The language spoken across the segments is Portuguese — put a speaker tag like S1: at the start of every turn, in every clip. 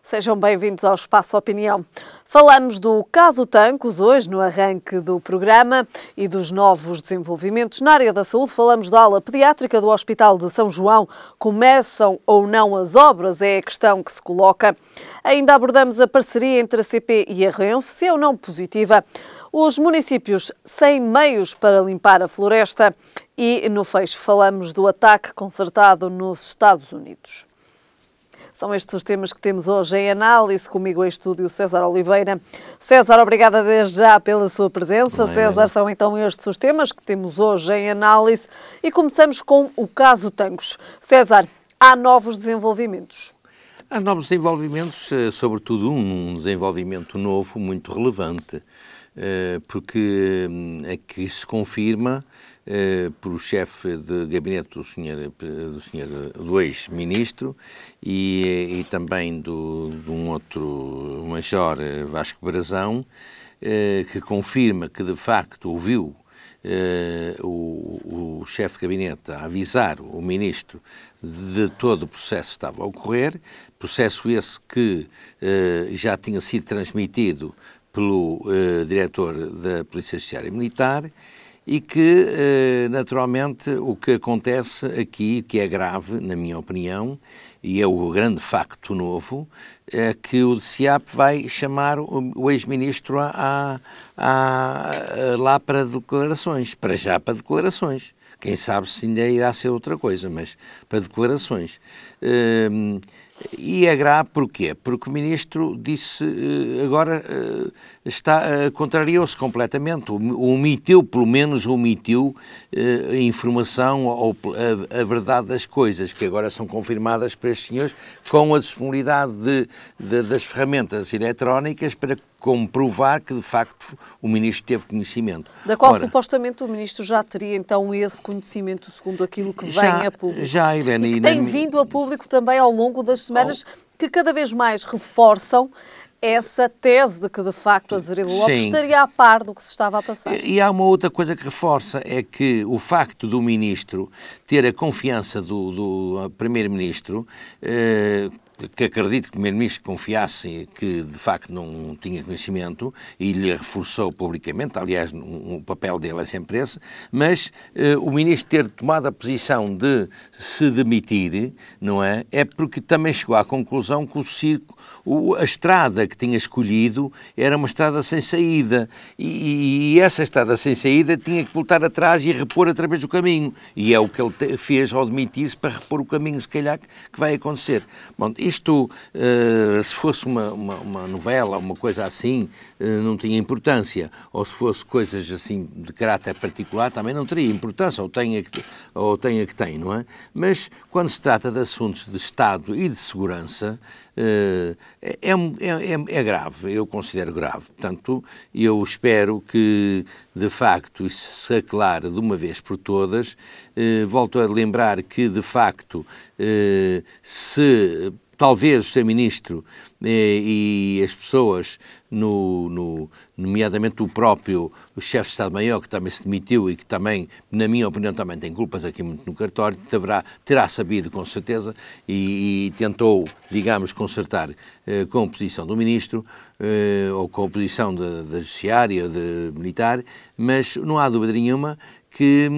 S1: Sejam bem-vindos ao Espaço Opinião. Falamos do caso Tancos hoje, no arranque do programa, e dos novos desenvolvimentos. Na área da saúde, falamos da ala pediátrica do Hospital de São João. Começam ou não as obras? É a questão que se coloca. Ainda abordamos a parceria entre a CP e a Renfe, se ou não positiva. Os municípios sem meios para limpar a floresta. E, no fecho, falamos do ataque concertado nos Estados Unidos. São estes os temas que temos hoje em análise. Comigo em estúdio César Oliveira. César, obrigada desde já pela sua presença. César, são então estes os temas que temos hoje em análise. E começamos com o caso Tancos. César, há novos desenvolvimentos?
S2: Há novos desenvolvimentos, sobretudo um desenvolvimento novo, muito relevante, porque aqui se confirma por o chefe de gabinete do ex-ministro e também de um outro major, Vasco Brazão, que confirma que de facto ouviu o chefe de gabinete a avisar o ministro de todo o processo que estava a ocorrer, processo esse que já tinha sido transmitido pelo diretor da Polícia Judiciária Militar e que, naturalmente, o que acontece aqui, que é grave, na minha opinião, e é o grande facto novo, é que o DCAP vai chamar o ex-ministro lá para declarações, para já para declarações. Quem sabe se ainda irá ser outra coisa, mas para declarações. E é grave porquê? Porque o ministro disse, agora contrariou-se completamente, omitiu, pelo menos omitiu a informação ou a verdade das coisas, que agora são confirmadas para estes senhores, com a disponibilidade das ferramentas eletrónicas para comprovar que, de facto, o ministro teve conhecimento.
S1: Da qual, supostamente, o ministro já teria, então, esse conhecimento, segundo aquilo que vem a público.
S2: Já, Helena.
S1: E que tem vindo a público também ao longo das semanas, que cada vez mais reforçam essa tese de que, de facto, Azeredo Lopes estaria a par do que se estava a passar.
S2: E há uma outra coisa que reforça, é que o facto do ministro ter a confiança do primeiro-ministro, que acredito que o primeiro-ministro confiasse que de facto não tinha conhecimento e lhe reforçou publicamente, aliás o papel dele é sempre esse, mas o ministro ter tomado a posição de se demitir, não é? É porque também chegou à conclusão que a estrada que tinha escolhido era uma estrada sem saída e essa estrada sem saída tinha que voltar atrás e repor através do caminho, e é o que ele fez ao demitir-se, para repor o caminho, se calhar, que vai acontecer. Bom, isto, se fosse uma novela, uma coisa assim, não tinha importância. Ou se fosse coisas assim de caráter particular, também não teria importância, ou tenha que tem, não é? Mas quando se trata de assuntos de Estado e de segurança, é grave, eu considero grave. Portanto, eu espero que, de facto, isso se aclare de uma vez por todas. Volto a lembrar que, de facto, se talvez o Sr. Ministro e as pessoas, nomeadamente o próprio chefe de Estado-Maior, que também se demitiu e que também, na minha opinião, também tem culpas aqui muito no cartório, terá sabido com certeza e tentou, digamos, consertar com a posição do Ministro ou com a posição da Judiciária, militar, mas não há dúvida nenhuma que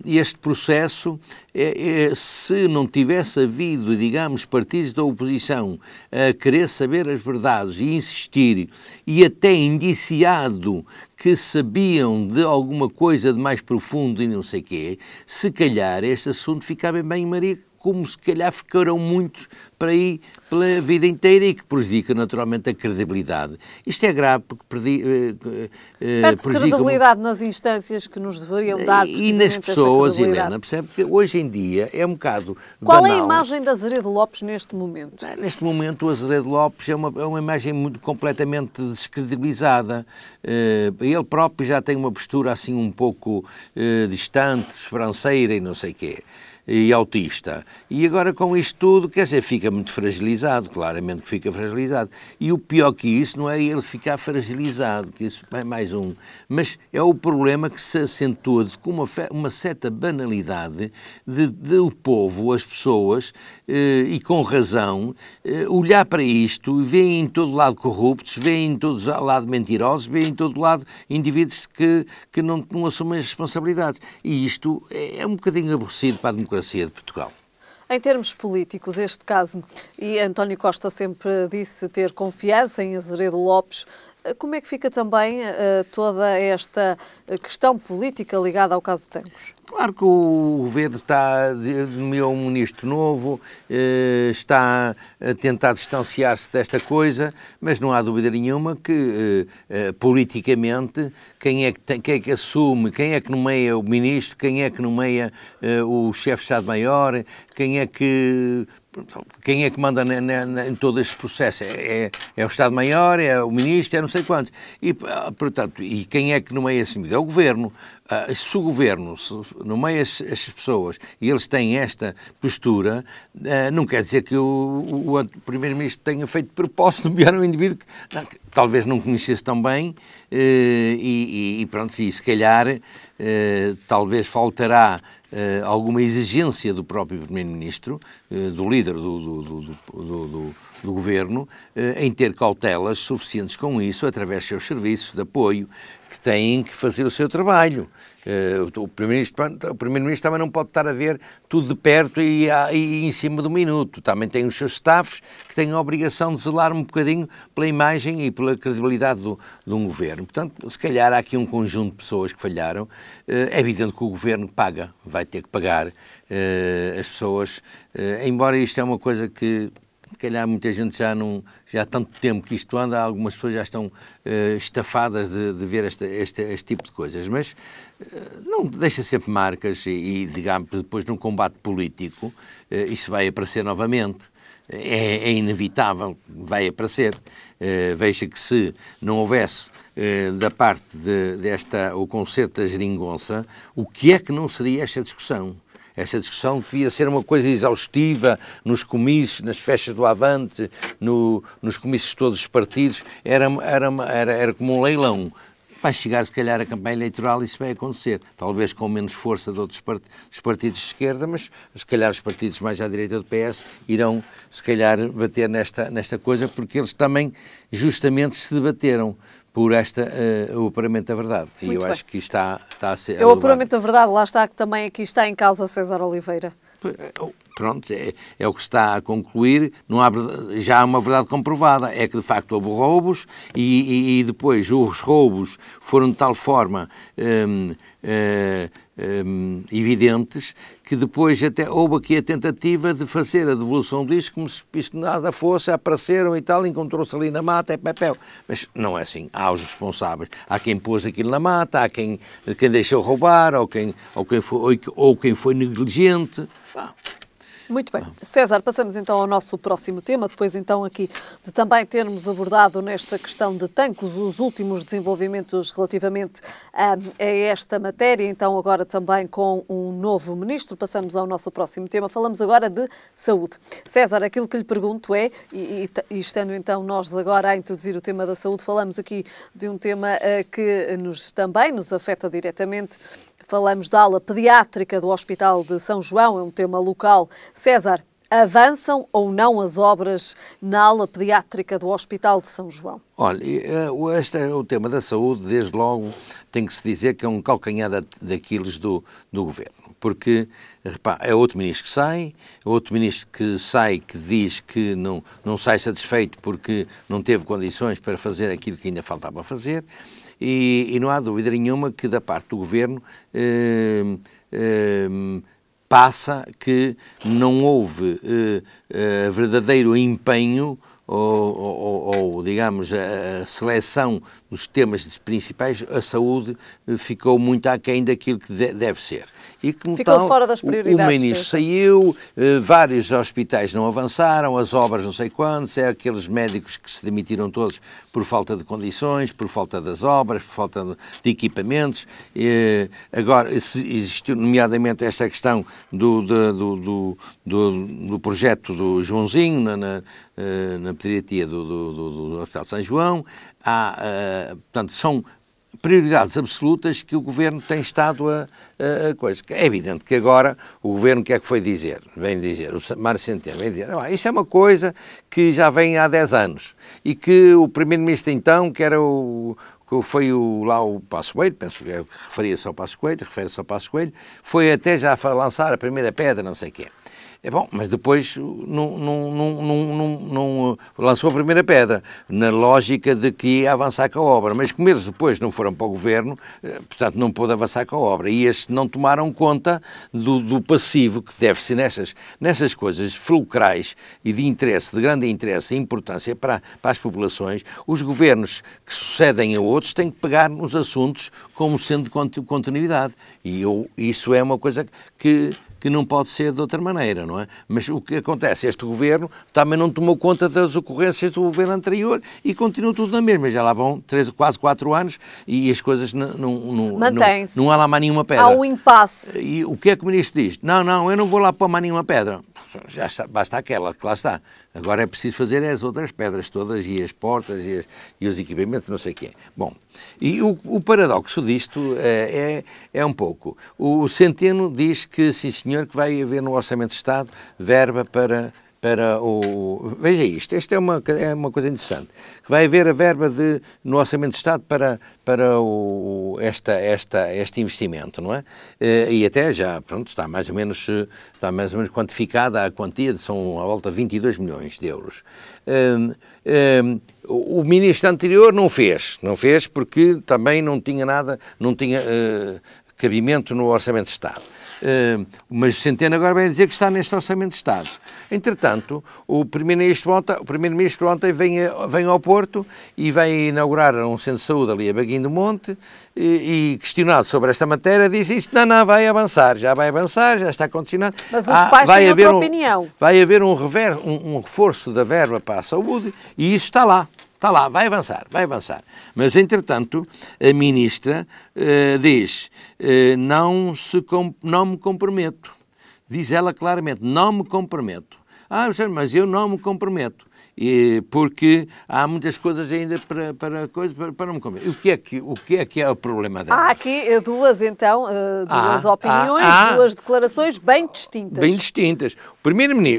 S2: este processo, se não tivesse havido, digamos, partidos da oposição a querer saber as verdades e insistir, e até indiciado que sabiam de alguma coisa de mais profundo e não sei o quê, se calhar este assunto ficava bem em Maria, como se calhar ficarão muitos para aí pela vida inteira e que prejudica naturalmente a credibilidade. Isto é grave porque
S1: perde-se credibilidade nas instâncias que nos deveriam dar
S2: e nas pessoas, Helena, percebe que hoje em dia é um bocado
S1: Qual
S2: banal.
S1: É a imagem de Azeredo Lopes neste momento?
S2: Neste momento o Azeredo Lopes é uma imagem completamente descredibilizada. Ele próprio já tem uma postura assim um pouco distante, esperanceira e não sei o quê. e autista. E agora com isto tudo, quer dizer, fica muito fragilizado, claramente que fica fragilizado. E o pior que isso não é ele ficar fragilizado, que isso é mais um, mas é o problema que se acentua com uma certa banalidade de o povo, as pessoas, e com razão, olhar para isto e ver em todo lado corruptos, ver em todo lado mentirosos, ver em todo lado indivíduos que não assumem as responsabilidades. E isto é um bocadinho aborrecido para a democracia de Portugal.
S1: Em termos políticos, este caso, e António Costa sempre disse ter confiança em Azeredo Lopes, como é que fica também toda esta questão política ligada ao caso Tancos?
S2: Claro que o governo nomeou um ministro novo, está a tentar distanciar-se desta coisa, mas não há dúvida nenhuma que, politicamente, quem é que assume, quem é que nomeia o ministro, quem é que nomeia o chefe de Estado-Maior, quem é que manda em todo este processo? É o Estado-Maior, é o Ministro, é não sei quantos. E, portanto, e quem é que nomeia esse ministro? É o Governo. Se o Governo nomeia estas pessoas e eles têm esta postura, não quer dizer que o Primeiro-Ministro tenha feito de propósito nomear um indivíduo que talvez não conhecesse tão bem e pronto, e se calhar talvez faltará alguma exigência do próprio Primeiro-Ministro, do líder do Governo, em ter cautelas suficientes com isso, através dos seus serviços de apoio, que têm que fazer o seu trabalho. O Primeiro-Ministro também não pode estar a ver tudo de perto e em cima do minuto. Também tem os seus staffs que têm a obrigação de zelar um bocadinho pela imagem e pela credibilidade de um governo. Portanto, se calhar há aqui um conjunto de pessoas que falharam. É evidente que o governo vai ter que pagar as pessoas, embora isto é uma coisa que se calhar muita gente já há tanto tempo que isto anda, algumas pessoas já estão estafadas de ver este tipo de coisas, mas não deixa sempre marcas e digamos, depois num combate político, isso vai aparecer novamente. É inevitável, vai aparecer. Veja que se não houvesse da parte o concerto da geringonça, o que é que não seria esta discussão? Esta discussão devia ser uma coisa exaustiva nos comícios, nas festas do Avante, nos comícios de todos os partidos, era como um leilão. Vai chegar, se calhar, a campanha eleitoral e isso vai acontecer. Talvez com menos força de outros dos partidos de esquerda, mas se calhar os partidos mais à direita do PS irão, se calhar, bater nesta coisa, porque eles também, justamente, se debateram por o apuramento da verdade.
S1: Muito
S2: e eu
S1: bem.
S2: acho que está a ser...
S1: O apuramento da verdade, lá está, que também aqui está em causa César Oliveira.
S2: Pronto, é o que se está a concluir, já há uma verdade comprovada, é que de facto houve roubos e depois os roubos foram de tal forma evidentes que depois até houve aqui a tentativa de fazer a devolução disto como se isto nada fosse, apareceram e tal, encontrou-se ali na mata, é papel. Mas não é assim, há os responsáveis, há quem pôs aquilo na mata, há quem deixou roubar, ou quem foi negligente.
S1: Muito bem. César, passamos então ao nosso próximo tema, depois então aqui de também termos abordado nesta questão de Tancos os últimos desenvolvimentos relativamente a esta matéria, então agora também com um novo ministro, passamos ao nosso próximo tema, falamos agora de saúde. César, aquilo que lhe pergunto é, e estando então nós agora a introduzir o tema da saúde, falamos aqui de um tema que também nos afeta diretamente. Falamos da ala pediátrica do Hospital de São João, é um tema local. César, avançam ou não as obras na ala pediátrica do Hospital de São João?
S2: Olha, este é o tema da saúde, desde logo tem que se dizer que é um calcanhar daqueles do Governo. Porque, repara, é outro ministro que sai, que diz que não sai satisfeito porque não teve condições para fazer aquilo que ainda faltava fazer. E não há dúvida nenhuma que da parte do Governo passa que não houve verdadeiro empenho digamos, a seleção dos temas principais, a saúde ficou muito aquém daquilo que deve ser. E como
S1: ficou
S2: tal,
S1: fora das prioridades.
S2: O ministro saiu, vários hospitais não avançaram, as obras não sei quantos, aqueles médicos que se demitiram todos por falta de condições, por falta das obras, por falta de equipamentos. Agora, existiu nomeadamente esta questão do projeto do Joãozinho na pediatria do Hospital São João. Portanto, são prioridades absolutas que o Governo tem estado a coisa. É evidente que agora o Governo, o que é que foi dizer? Vem dizer, o Mário Centeno vem dizer, isto é uma coisa que já vem há 10 anos e que o Primeiro-Ministro então, que era foi lá o Passos Coelho, penso que refere-se ao Passos Coelho, foi até já lançar a primeira pedra, não sei o quê. É bom, mas depois não lançou a primeira pedra, na lógica de que ia avançar com a obra, mas como eles depois não foram para o Governo, portanto não pôde avançar com a obra, e estes não tomaram conta do passivo que deve ser nessas coisas fulcrais e de interesse, de grande interesse e importância para as populações. Os governos que sucedem a outros têm que pegar nos assuntos como sendo de continuidade, e isso é uma coisa que não pode ser de outra maneira, não é? Mas o que acontece, este Governo também não tomou conta das ocorrências do Governo anterior e continua tudo na mesma. Já lá vão quase 4 anos e as coisas
S1: mantém-se.
S2: Não há lá mais nenhuma pedra.
S1: Há um impasse.
S2: E o que é que o Ministro diz? Não, eu não vou lá pôr mais nenhuma pedra. Já está, basta aquela que lá está. Agora é preciso fazer as outras pedras todas e as portas e os equipamentos, não sei o quê. Bom, e o paradoxo disto é um pouco. O Centeno diz que, sim senhor, que vai haver no Orçamento de Estado verba para o... Veja isto, esta é uma coisa interessante, que vai haver a verba no Orçamento de Estado para este investimento, não é? E até já, pronto, está mais ou menos quantificada a quantia, são à volta de 22 milhões de euros. O ministro anterior não fez porque também não tinha cabimento no Orçamento de Estado. Mas Centeno agora vai dizer que está neste Orçamento de Estado. Entretanto, o Primeiro-Ministro ontem vem ao Porto e vai inaugurar um centro de saúde ali a Baguinho do Monte e questionado sobre esta matéria, diz isto, não, vai avançar, já está condicionado.
S1: Mas os pais têm outra opinião.
S2: Vai haver um reforço da verba para a saúde e isso está lá. Vai avançar. Mas, entretanto, a Ministra diz, não me comprometo. Diz ela claramente, não me comprometo. Mas eu não me comprometo. Porque há muitas coisas ainda para não me comprometer. O que é o problema dela?
S1: Há aqui duas opiniões, duas declarações bem distintas.
S2: Bem distintas.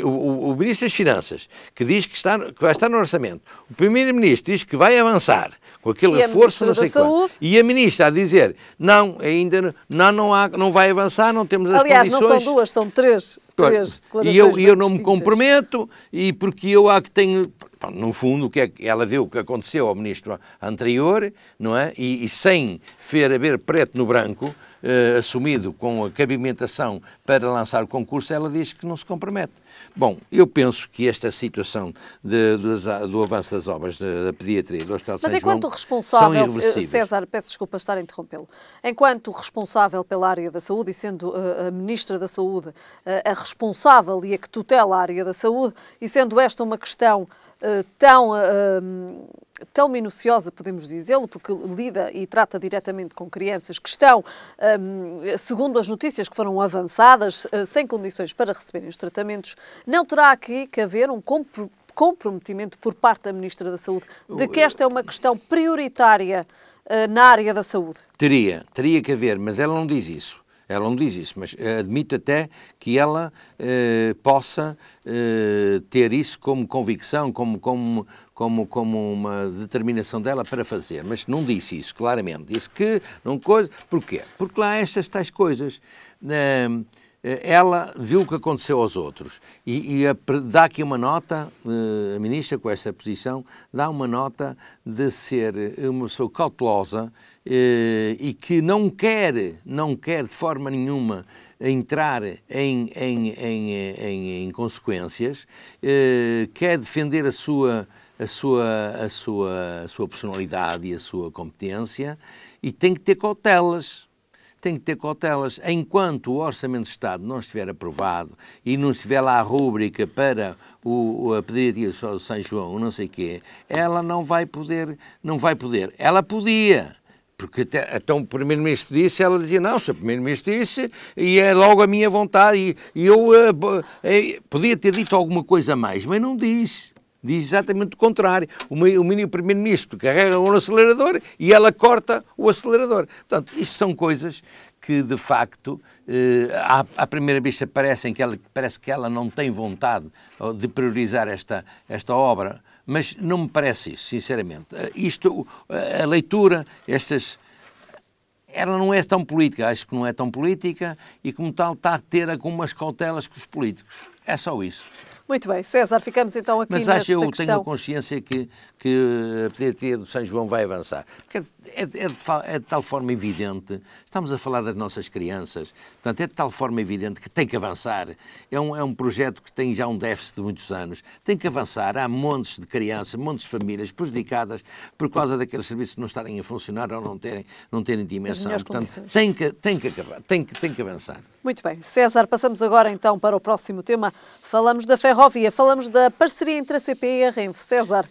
S2: O Ministro das Finanças, que diz que vai estar no Orçamento. O Primeiro-Ministro diz que vai avançar com aquele reforço, não sei quanto. E a Ministra a dizer, não, ainda não vai avançar, não temos as condições.
S1: Aliás, não são duas, são três declarações.
S2: E eu não me comprometo, e porque eu há que tenho... No fundo, ela viu o que aconteceu ao ministro anterior, não é? E sem haver preto no branco, assumido com a cabimentação para lançar o concurso, ela diz que não se compromete. Bom, eu penso que esta situação do avanço das obras da pediatria do Hospital São João
S1: são irreversíveis. Mas enquanto responsável, César, peço desculpa estar a interrompê-lo, enquanto responsável pela área da saúde e sendo a Ministra da Saúde a responsável e a que tutela a área da saúde, e sendo esta uma questão tão minuciosa, podemos dizê-lo, porque lida e trata diretamente com crianças que estão, segundo as notícias que foram avançadas, sem condições para receberem os tratamentos, não terá aqui que haver um comprometimento por parte da Ministra da Saúde de que esta é uma questão prioritária na área da saúde?
S2: Teria que haver, mas ela não diz isso. Mas admito até que ela possa ter isso como convicção, como uma determinação dela para fazer. Mas não disse isso, claramente. Disse que não coisa... Porquê? Porque lá há estas tais coisas. ela viu o que aconteceu aos outros e dá aqui uma nota, a ministra com essa posição, dá uma nota de ser uma pessoa cautelosa e que não quer de forma nenhuma entrar em consequências, quer defender a sua personalidade e a sua competência e tem que ter cautelas. Enquanto o Orçamento de Estado não estiver aprovado e não estiver lá a rúbrica para a pediatria do São João, não sei o quê, ela não vai poder. Ela podia. Porque até o Primeiro-Ministro disse, ela dizia, não, se o Primeiro-Ministro disse, e é logo a minha vontade, e eu podia ter dito alguma coisa a mais, mas não disse. Diz exatamente o contrário. O Primeiro-Ministro carrega o acelerador e ela corta o acelerador. Portanto, isto são coisas que, de facto, à primeira vista parece que ela não tem vontade de priorizar esta obra, mas não me parece isso, sinceramente. A leitura, ela não é tão política, acho que não é tão política e, como tal, está a ter algumas cautelas com os políticos. É só isso.
S1: Muito bem, César, ficamos então aqui nesta questão.
S2: Mas tenho consciência que a pediatria do São João vai avançar. Porque é de tal forma evidente, estamos a falar das nossas crianças, portanto é de tal forma evidente que tem que avançar. É um projeto que tem já um déficit de muitos anos, tem que avançar. Há montes de crianças, montes de famílias prejudicadas por causa daqueles serviços não estarem a funcionar ou não terem dimensão. Portanto, tem que acabar, tem que avançar.
S1: Muito bem. César, passamos agora então para o próximo tema. Falamos da ferrovia, falamos da parceria entre a CP e a Renfe. César,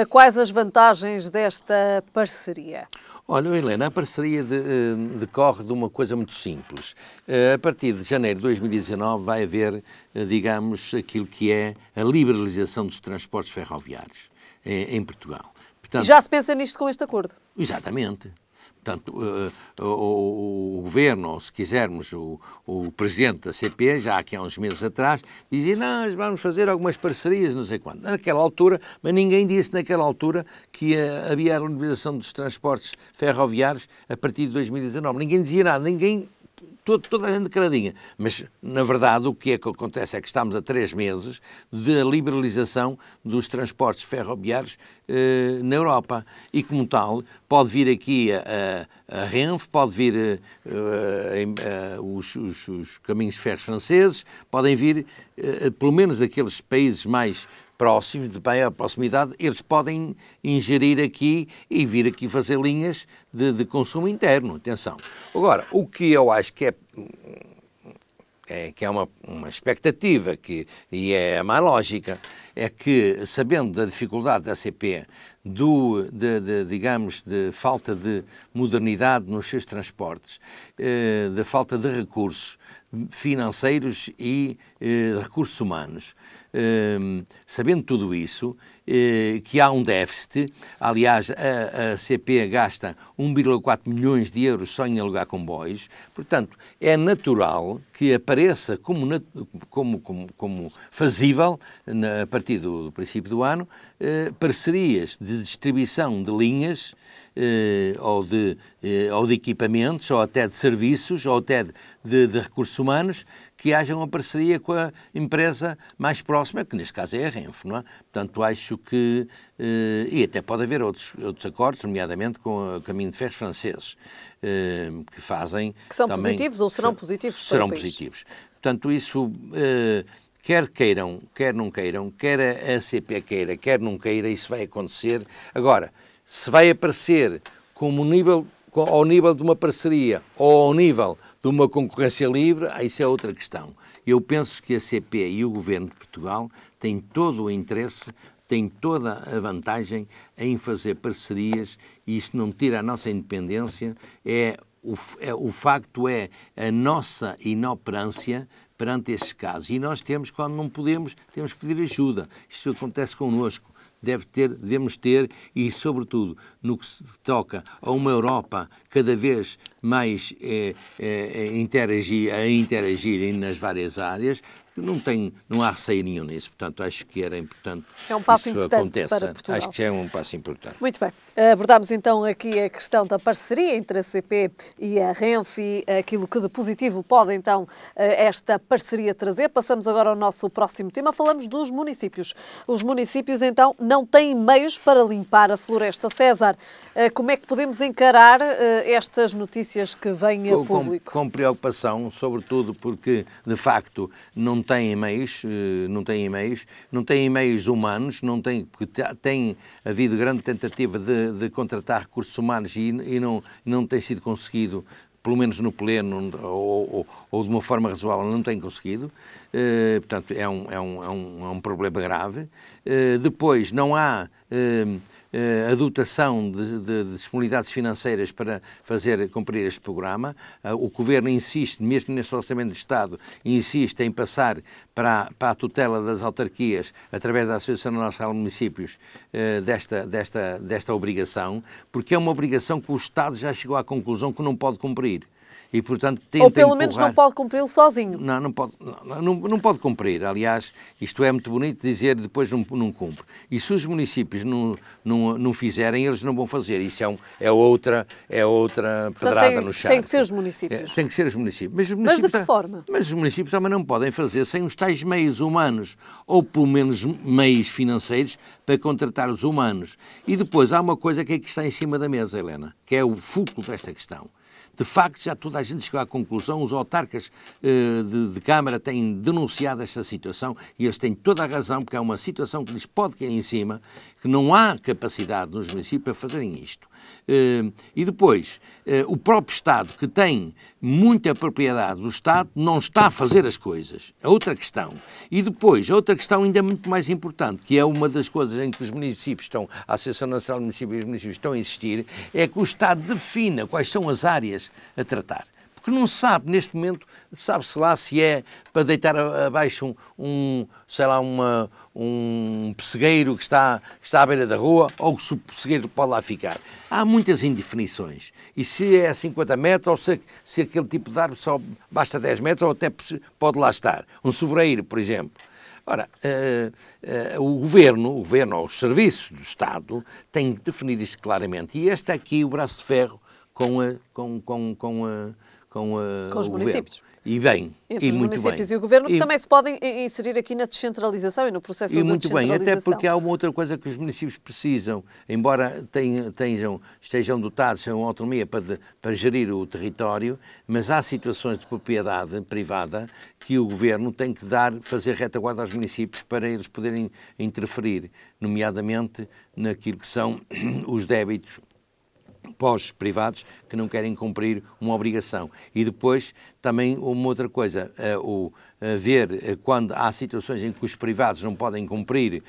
S1: quais as vantagens desta parceria?
S2: Olha, Helena, a parceria decorre de uma coisa muito simples. A partir de janeiro de 2019 vai haver, digamos, aquilo que é a liberalização dos transportes ferroviários em Portugal. Portanto,
S1: e já se pensa nisto com este acordo?
S2: Exatamente. Portanto, o Governo, ou se quisermos, o Presidente da CP, já aqui há uns meses atrás, dizia, nós vamos fazer algumas parcerias, não sei quando. Naquela altura, mas ninguém disse naquela altura que havia a liberalização dos transportes ferroviários a partir de 2019. Ninguém dizia nada, toda a gente caladinha. Mas, na verdade, o que acontece é que estamos a 3 meses da liberalização dos transportes ferroviários na Europa. E, como tal, pode vir aqui a Renfe, pode vir os caminhos de ferros franceses, podem vir, pelo menos aqueles países mais próximos, de maior proximidade, eles podem ingerir aqui e vir aqui fazer linhas de consumo interno. Atenção. Agora, o que eu acho que é uma expectativa e é a mais lógica, é que, sabendo da dificuldade da CP, digamos, de falta de modernidade nos seus transportes, da falta de recursos financeiros e recursos humanos, sabendo tudo isso, que há um déficit, aliás, a CP gasta 1,4 milhões de euros só em alugar comboios, portanto, é natural que apareça como fazível, a partir do princípio do ano, parcerias de distribuição de linhas ou de equipamentos, ou até de serviços, ou até de recursos humanos, que haja uma parceria com a empresa mais próxima, que neste caso é a Renfe, não é? Portanto, acho que... e até pode haver outros acordos, nomeadamente com o caminho de ferros franceses, que fazem...
S1: Que são também, positivos ou serão positivos para
S2: serão
S1: o país.
S2: Positivos. Portanto, isso... quer queiram, quer não queiram, quer a CP queira, quer não queira, isso vai acontecer. Agora, se vai aparecer ao nível de uma parceria ou ao nível de uma concorrência livre, isso é outra questão. Eu penso que a CP e o Governo de Portugal têm todo o interesse, têm toda a vantagem em fazer parcerias, e isto não tira a nossa independência, o facto é a nossa inoperância perante estes casos. E nós temos, quando não podemos, temos que pedir ajuda. Isto acontece connosco. Devemos ter, e sobretudo no que se toca a uma Europa cada vez mais interagirem nas várias áreas, não há receio nenhum nisso. Portanto, acho que era importante
S1: que é um passo
S2: isso
S1: importante
S2: aconteça.
S1: para Portugal.
S2: Acho que é um passo importante.
S1: Muito bem. Abordámos então aqui a questão da parceria entre a CP e a Renfe, aquilo que de positivo pode então esta parceria trazer. Passamos agora ao nosso próximo tema. Falamos dos municípios. Os municípios então não têm meios para limpar a floresta. César, como é que podemos encarar estas notícias que vêm a público?
S2: Com preocupação, sobretudo porque, de facto, não têm meios humanos, porque tem havido grande tentativa de contratar recursos humanos e não tem sido conseguido, pelo menos no pleno ou de uma forma razoável, não tem conseguido. Portanto, é um problema grave. Depois, não há a dotação de disponibilidades financeiras para fazer cumprir este programa. O Governo insiste, mesmo neste Orçamento de Estado, insiste em passar para a tutela das autarquias, através da Associação Nacional de Municípios, desta obrigação, porque é uma obrigação que o Estado já chegou à conclusão que não pode cumprir. E, portanto,
S1: ou pelo menos não pode cumpri-lo sozinho.
S2: Não pode cumprir. Aliás, isto é muito bonito dizer, depois não cumpre. E se os municípios não fizerem, eles não vão fazer. Isso é outra pedrada no charco.
S1: Tem que ser os municípios.
S2: Tem que ser os municípios.
S1: Mas de que forma?
S2: Mas os municípios também não podem fazer sem os tais meios humanos, ou pelo menos meios financeiros, para contratar os humanos. E depois há uma coisa que está em cima da mesa, Helena, que é o fulcro desta questão. De facto, já toda a gente chegou à conclusão, os autarcas de Câmara têm denunciado esta situação e eles têm toda a razão, porque é uma situação que lhes pode cair em cima, que não há capacidade nos municípios para fazerem isto. E depois, o próprio Estado, que tem muita propriedade do Estado, não está a fazer as coisas. É outra questão. E depois, outra questão ainda muito mais importante, que é uma das coisas em que os municípios a Associação Nacional de Municípios e os municípios estão a insistir, é que o Estado defina quais são as áreas a tratar. Porque não se sabe, neste momento, sabe-se lá se é para deitar abaixo um pessegueiro que está à beira da rua ou se o pessegueiro pode lá ficar. Há muitas indefinições. E se é 50 metros ou se aquele tipo de árvore só basta 10 metros ou até pode lá estar. Um sobreiro, por exemplo. Ora, o Governo ou os serviços do Estado têm que definir isto claramente. E este é aqui o braço de ferro com
S1: os municípios.
S2: E bem,
S1: entre
S2: e
S1: os
S2: muito
S1: municípios
S2: bem.
S1: e o Governo, que também se podem inserir aqui na descentralização e no processo de descentralização.
S2: E muito bem, até porque há uma outra coisa que os municípios precisam, embora estejam dotados de uma autonomia para gerir o território, mas há situações de propriedade privada que o Governo tem que fazer retaguarda aos municípios para eles poderem interferir, nomeadamente naquilo que são os débitos pós-privados que não querem cumprir uma obrigação. E depois também uma outra coisa, ver quando há situações em que os privados não podem cumprir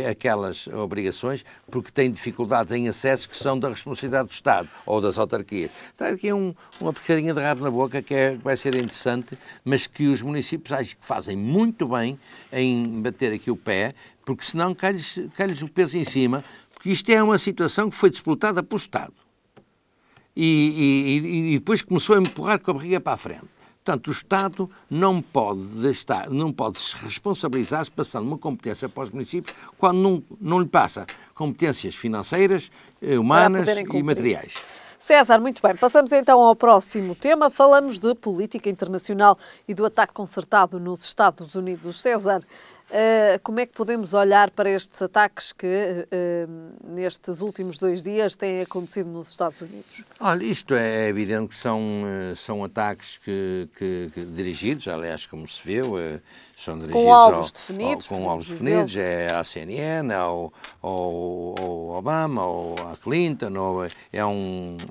S2: aquelas obrigações porque têm dificuldades em acesso que são da responsabilidade do Estado ou das autarquias. Então aqui é uma picadinha de rabo na boca que vai ser interessante, mas que os municípios acho que fazem muito bem em bater aqui o pé, porque senão cai-lhes o peso em cima, porque isto é uma situação que foi disputada pelo Estado. E depois começou a empurrar com a barriga para a frente. Portanto, o Estado não pode se responsabilizar-se passando uma competência para os municípios quando não lhe passa competências financeiras, humanas e materiais.
S1: César, muito bem. Passamos então ao próximo tema. Falamos de política internacional e do ataque concertado nos Estados Unidos. César, como é que podemos olhar para estes ataques que nestes últimos 2 dias têm acontecido nos Estados Unidos?
S2: Olha, isto é evidente que são ataques que dirigidos, aliás, como se viu, são dirigidos
S1: com alvos definidos,
S2: é à CNN, ao Obama, ou à Clinton, ou é um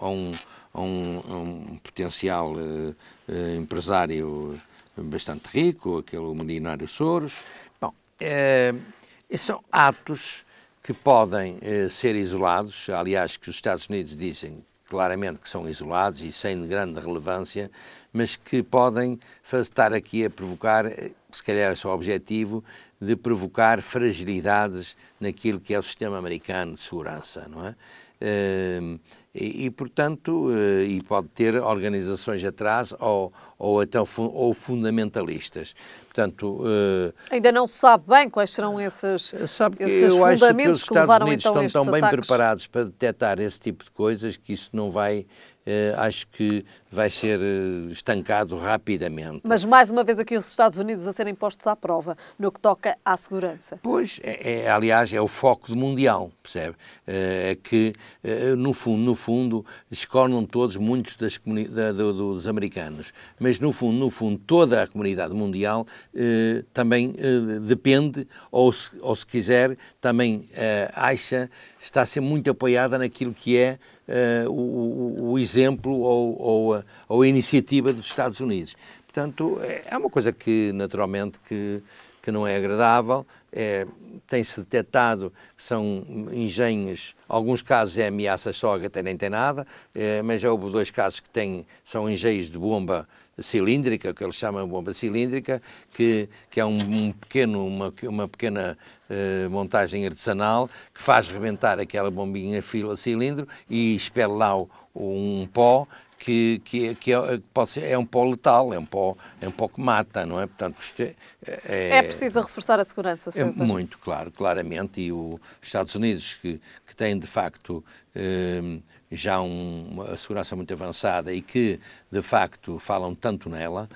S2: potencial empresário bastante rico, aquele milionário Soros. Bom, são atos que podem ser isolados, aliás, que os Estados Unidos dizem claramente que são isolados e sem grande relevância, mas que podem estar aqui a provocar, se calhar é só o objetivo, de provocar fragilidades naquilo que é o sistema americano de segurança, não é? Portanto, e pode ter organizações atrás ou fundamentalistas. Portanto,
S1: ainda não se sabe bem quais serão esses fundamentos que levaram então a estes ataques.
S2: Estão tão bem preparados para detectar esse tipo de coisas que isso não vai, acho que vai ser estancado rapidamente.
S1: Mas mais uma vez aqui os Estados Unidos a serem postos à prova no que toca à segurança.
S2: Pois, aliás, é o foco do Mundial, percebe? É que, no fundo, discordam todos muitos dos americanos, mas no fundo, toda a comunidade mundial também depende, ou se quiser, também está a ser muito apoiada naquilo que é o exemplo ou a iniciativa dos Estados Unidos. Portanto, é uma coisa que, naturalmente, que não é agradável. Tem-se detectado que são engenhos, alguns casos é ameaças só, que até nem tem nada, mas já houve 2 casos que são engenhos de bomba cilíndrica, que eles chamam de bomba cilíndrica, que é uma pequena montagem artesanal que faz rebentar aquela bombinha fila cilindro e expele lá um pó que é um pó letal, é um pó que mata, não é? Portanto, isto
S1: é preciso reforçar a segurança, César.
S2: Muito, claramente, e os Estados Unidos, que têm, de facto, já uma segurança muito avançada e que, de facto, falam tanto nela,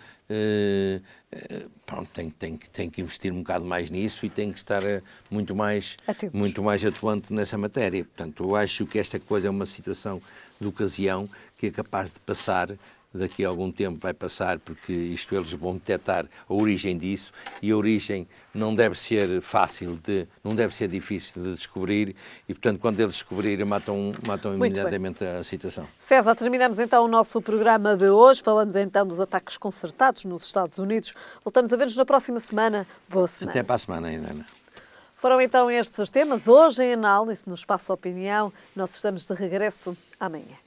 S2: tem que investir um bocado mais nisso e tem que estar muito mais atuante nessa matéria. Portanto, eu acho que esta coisa é uma situação de ocasião que é capaz de passar, daqui a algum tempo vai passar, porque isto eles vão detectar a origem disso, e a origem não deve ser não deve ser difícil de descobrir, e portanto quando eles descobrirem matam imediatamente a situação.
S1: César, terminamos então o nosso programa de hoje, falamos então dos ataques concertados nos Estados Unidos. Voltamos a ver-nos na próxima semana. Boa semana.
S2: Até para a semana ainda, Ana.
S1: Foram então estes os temas hoje em análise no Espaço Opinião. Nós estamos de regresso amanhã.